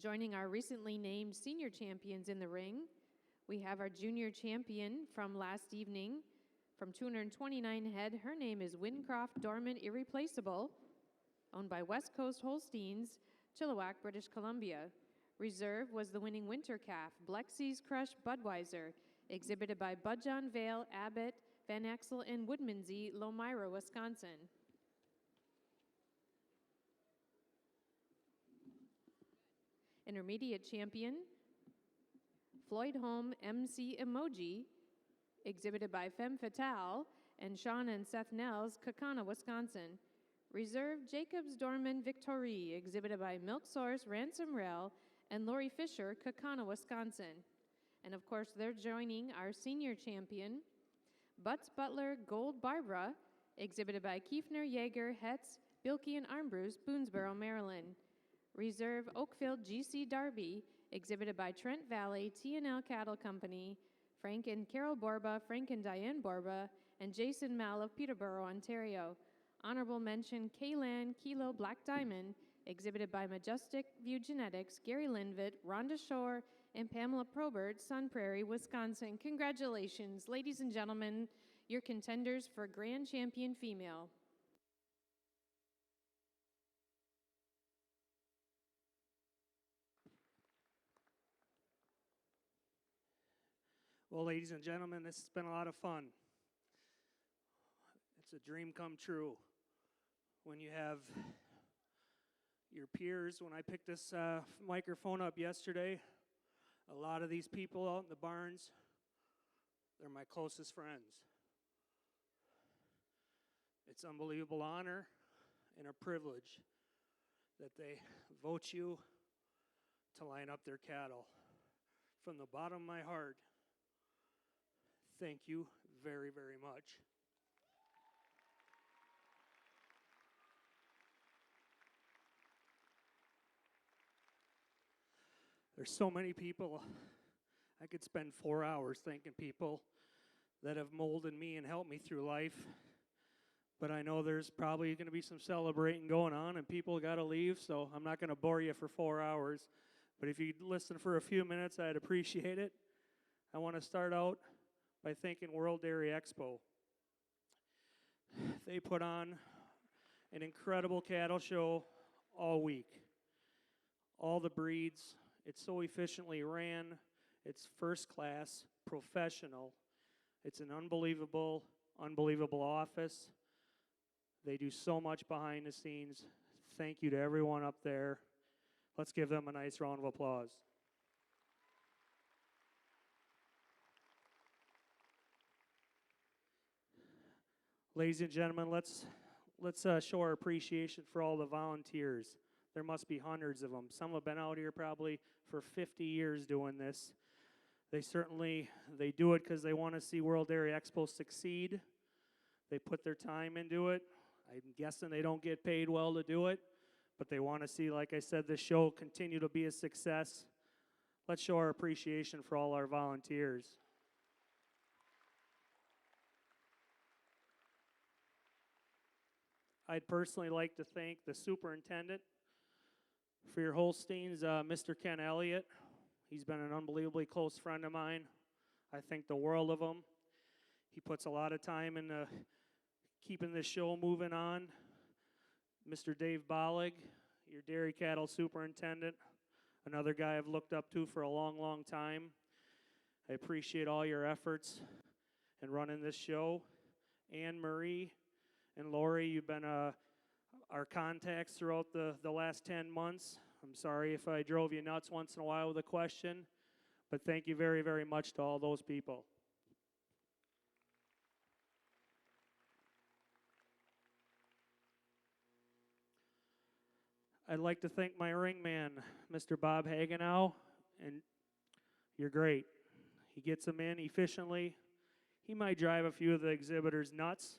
Joining our recently named senior champions in the ring, we have our junior champion from last evening. From 229 head, her name is Wincroft Dormant Irreplaceable, owned by West Coast Holsteins, Chilliwack, British Columbia. Reserve was the winning winter calf, Blexy's Crush Budweiser, exhibited by Budjon Vale, Abbott, Van Axel, and Woodmansey, Lomira, Wisconsin. Intermediate champion, Floyd Home MC Emoji, exhibited by Femme Fatale, and Sean and Seth Nels, Kaukauna, Wisconsin. Reserve Jacobs Dorman Victory, exhibited by Milk Source, Ransom Rail, and Lori Fisher, Kaukauna, Wisconsin. And of course, they're joining our senior champion, Butts Butler Gold Barbara, exhibited by Kiefner, Yeager, Hetz, Bilke, and Armbruster, Boonesboro, Maryland. Reserve Oakfield GC Darby, exhibited by Trent Valley, T&L Cattle Company, Frank and Carol Borba, Frank and Diane Borba, and Jason Mell of Peterborough, Ontario. Honorable mention, Kaylan Kilo Black Diamond, exhibited by Majestic View Genetics, Gary Linvitt, Rhonda Shore, and Pamela Probert, Sun Prairie, Wisconsin. Congratulations, ladies and gentlemen, your contenders for Grand Champion Female. Well, ladies and gentlemen, this has been a lot of fun. It's a dream come true when you have your peers. When I picked this microphone up yesterday, a lot of these people out in the barns, they're my closest friends. It's an unbelievable honor and a privilege that they vote you to line up their cattle. From the bottom of my heart, thank you very, very much. There's so many people. I could spend 4 hours thanking people that have molded me and helped me through life. But I know there's probably going to be some celebrating going on and people got to leave, so I'm not going to bore you for 4 hours. But if you'd listen for a few minutes, I'd appreciate it. I want to start out by thanking World Dairy Expo. They put on an incredible cattle show all week. All the breeds. It's so efficiently ran. It's first class, professional. It's an unbelievable office. They do so much behind the scenes. Thank you to everyone up there. Let's give them a nice round of applause. Ladies and gentlemen, let's show our appreciation for all the volunteers. There must be hundreds of them. Some have been out here probably for 50 years doing this. They do it because they want to see World Dairy Expo succeed. They put their time into it. I'm guessing they don't get paid well to do it, but they want to see, like I said, this show continue to be a success. Let's show our appreciation for all our volunteers. I'd personally like to thank the superintendent for your Holsteins, Mr. Ken Elliott. He's been an unbelievably close friend of mine. I think the world of him. He puts a lot of time into keeping this show moving on. Mr. Dave Bollig, your dairy cattle superintendent, another guy I've looked up to for a long, long time. I appreciate all your efforts in running this show. Anne Marie and Lori, you've been our contacts throughout the last 10 months. I'm sorry if I drove you nuts once in a while with a question, but thank you very, very much to all those people. I'd like to thank my ring man, Mr. Bob Hagenow, and you're great. He gets them in efficiently. He might drive a few of the exhibitors nuts,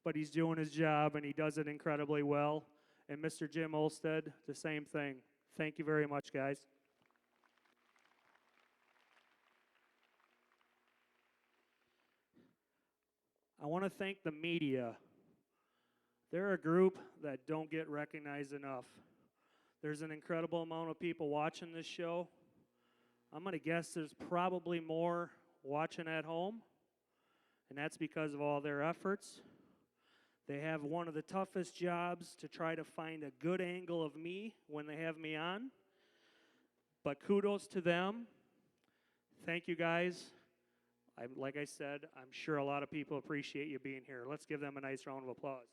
but he's doing his job, and he does it incredibly well. And Mr. Jim Olsted, the same thing. Thank you very much, guys. I want to thank the media. They're a group that don't get recognized enough. There's an incredible amount of people watching this show. I'm going to guess there's probably more watching at home, and that's because of all their efforts. They have one of the toughest jobs to try to find a good angle of me when they have me on. But kudos to them. Thank you, guys. Like I said, I'm sure a lot of people appreciate you being here. Let's give them a nice round of applause.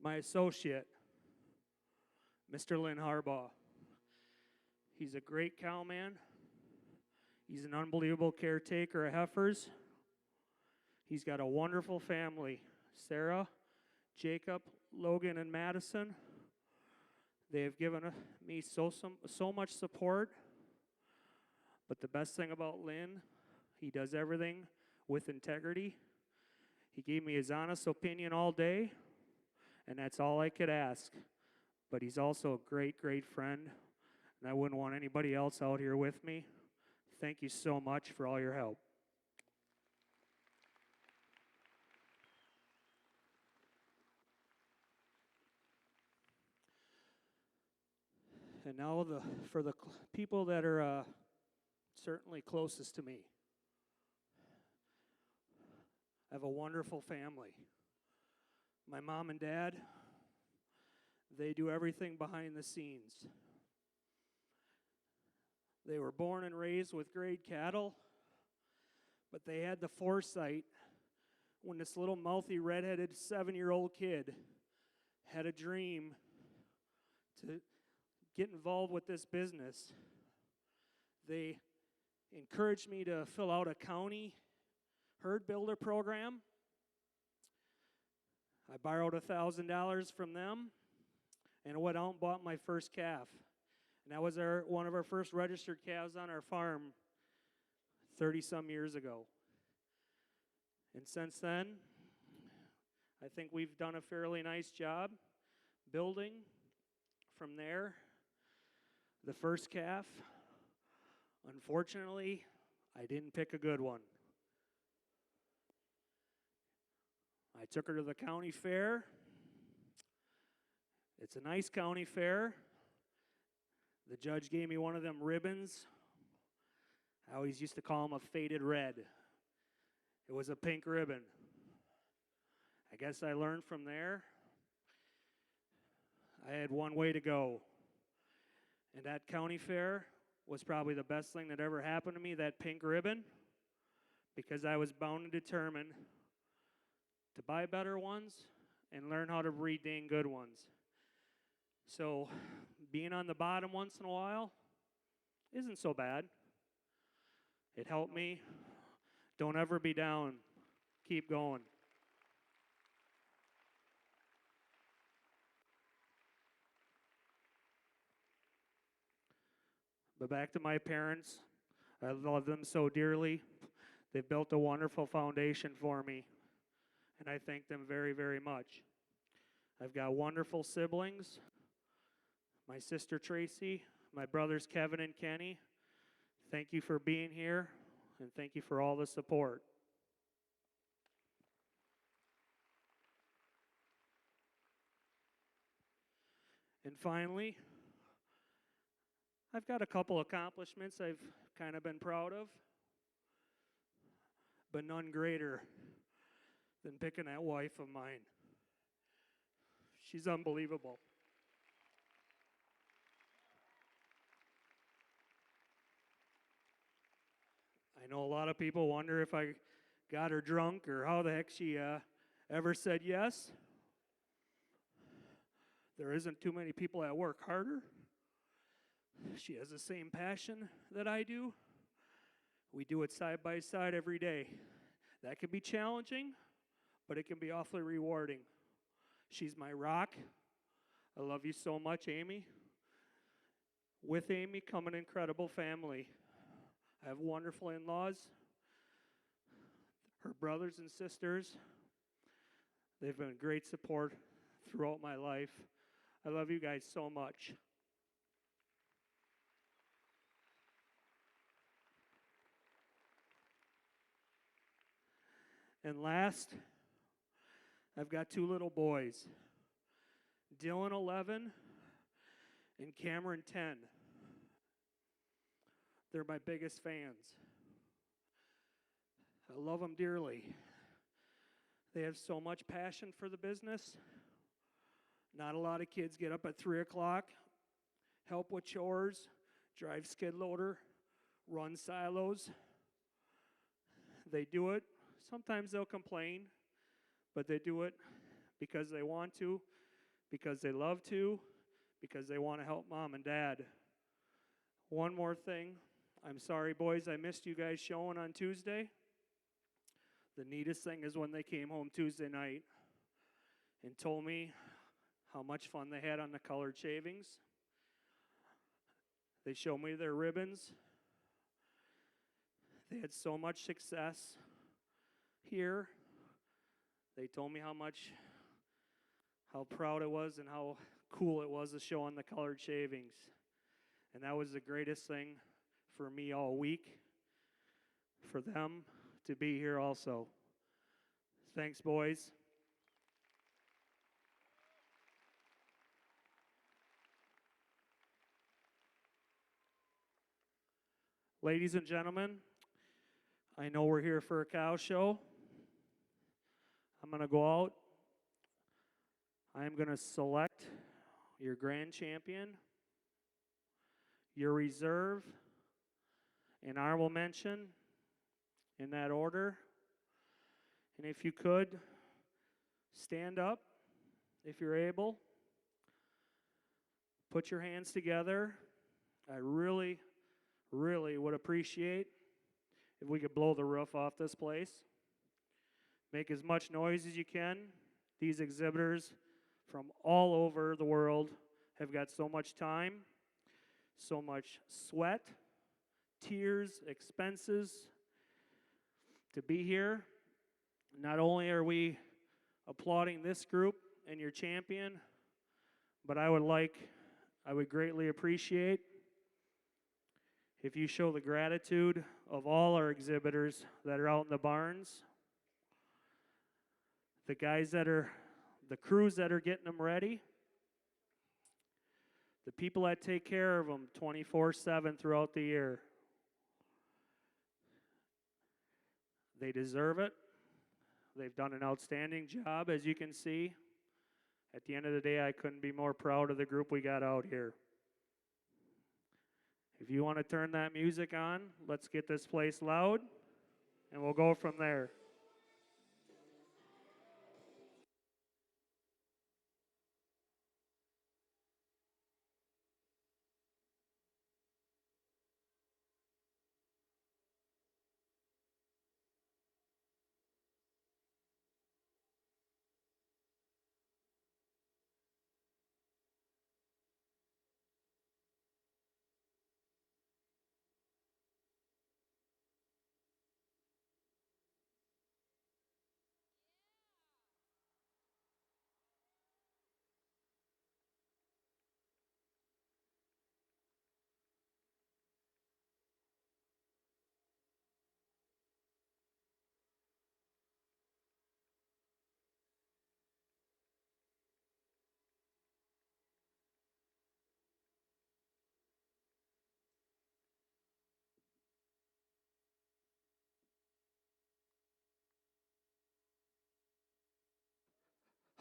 My associate, Mr. Lynn Harbaugh. He's a great cowman. He's an unbelievable caretaker of heifers. He's got a wonderful family, Sarah, Jacob, Logan, and Madison. They have given me so much support. But the best thing about Lynn, he does everything with integrity. He gave me his honest opinion all day, and that's all I could ask. But he's also a great, great friend, and I wouldn't want anybody else out here with me. Thank you so much for all your help. And now for the people that are certainly closest to me. I have a wonderful family. My mom and dad, they do everything behind the scenes. They were born and raised with grade cattle, but they had the foresight when this little mouthy redheaded 7-year-old kid had a dream to get involved with this business. They encouraged me to fill out a county herd builder program. I borrowed $1,000 from them and went out and bought my first calf. And that was one of our first registered calves on our farm 30-some years ago. And since then, I think we've done a fairly nice job building from there. The first calf, unfortunately, I didn't pick a good one. I took her to the county fair. It's a nice county fair. The judge gave me one of them ribbons. I always used to call them a faded red. It was a pink ribbon. I guess I learned from there. I had one way to go. And that county fair was probably the best thing that ever happened to me, that pink ribbon, because I was bound and determined to buy better ones and learn how to breed dang good ones. So being on the bottom once in a while isn't so bad. It helped me. Don't ever be down. Keep going. But back to my parents. I love them so dearly. They've built a wonderful foundation for me, and I thank them very, very much. I've got wonderful siblings. My sister Tracy, my brothers Kevin and Kenny. Thank you for being here, and thank you for all the support. And finally, I've got a couple accomplishments I've kind of been proud of, but none greater than picking that wife of mine. She's unbelievable. I know a lot of people wonder if I got her drunk or how the heck she ever said yes. There isn't too many people that work harder. She has the same passion that I do. We do it side by side every day. That can be challenging, but it can be awfully rewarding. She's my rock. I love you so much, Amy. With Amy come an incredible family. I have wonderful in-laws, her brothers and sisters. They've been great support throughout my life. I love you guys so much. And last, I've got two little boys, Dylan 11 and Cameron 10. They're my biggest fans. I love them dearly. They have so much passion for the business. Not a lot of kids get up at 3 o'clock, help with chores, drive skid loader, run silos. They do it. Sometimes they'll complain, but they do it because they want to, because they love to, because they want to help mom and dad. One more thing. I'm sorry, boys, I missed you guys showing on Tuesday. The neatest thing is when they came home Tuesday night and told me how much fun they had on the colored shavings. They showed me their ribbons. They had so much success here. They told me how proud it was and how cool it was to show on the colored shavings. And that was the greatest thing for me all week, for them to be here also. Thanks, boys. Ladies and gentlemen, I know we're here for a cow show. I'm going to go out. I'm going to select your grand champion, your reserve, and honorable mention in that order. And if you could, stand up if you're able. Put your hands together. I really would appreciate if we could blow the roof off this place. Make as much noise as you can. These exhibitors from all over the world have got so much time, so much sweat, tears, expenses to be here. Not only are we applauding this group and your champion, but I would greatly appreciate if you show the gratitude of all our exhibitors that are out in the barns, the crews that are getting them ready, the people that take care of them 24/7 throughout the year. They deserve it. They've done an outstanding job, as you can see. At the end of the day, I couldn't be more proud of the group we got out here. If you want to turn that music on, let's get this place loud, and we'll go from there.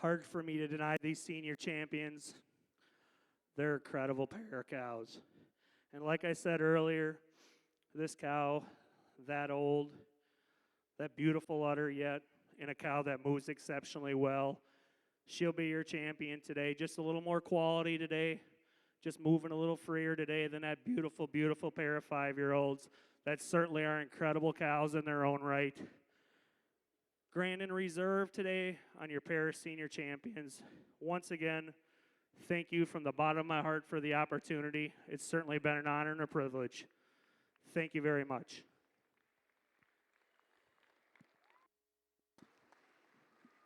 Hard for me to deny these senior champions. They're a credible pair of cows. And like I said earlier, this cow, that old, that beautiful udder yet, and a cow that moves exceptionally well. She'll be your champion today. Just a little more quality today. Just moving a little freer today than that beautiful, beautiful pair of 5-year-olds that certainly are incredible cows in their own right. Grand and reserve today on your pair of senior champions. Once again, thank you from the bottom of my heart for the opportunity. It's certainly been an honor and a privilege. Thank you very much.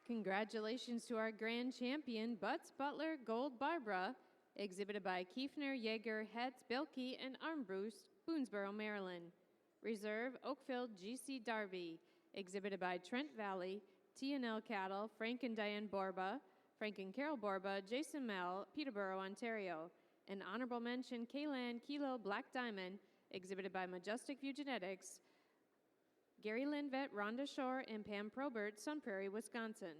Congratulations to our grand champion, Butts Butler Gold Barbara, exhibited by Kiefner, Yeager, Hetz, Bilke, and Armbruster, Boonesboro, Maryland. Reserve, Oakville, G.C. Darby, exhibited by Trent Valley, T&L Cattle, Frank and Diane Borba, Frank and Carol Borba, Jason Mell, Peterborough, Ontario. An honorable mention, Kaylan Kilo Black Diamond, exhibited by Majestic View Genetics, Gary Lindvet, Rhonda Shore, and Pam Probert, Sun Prairie, Wisconsin.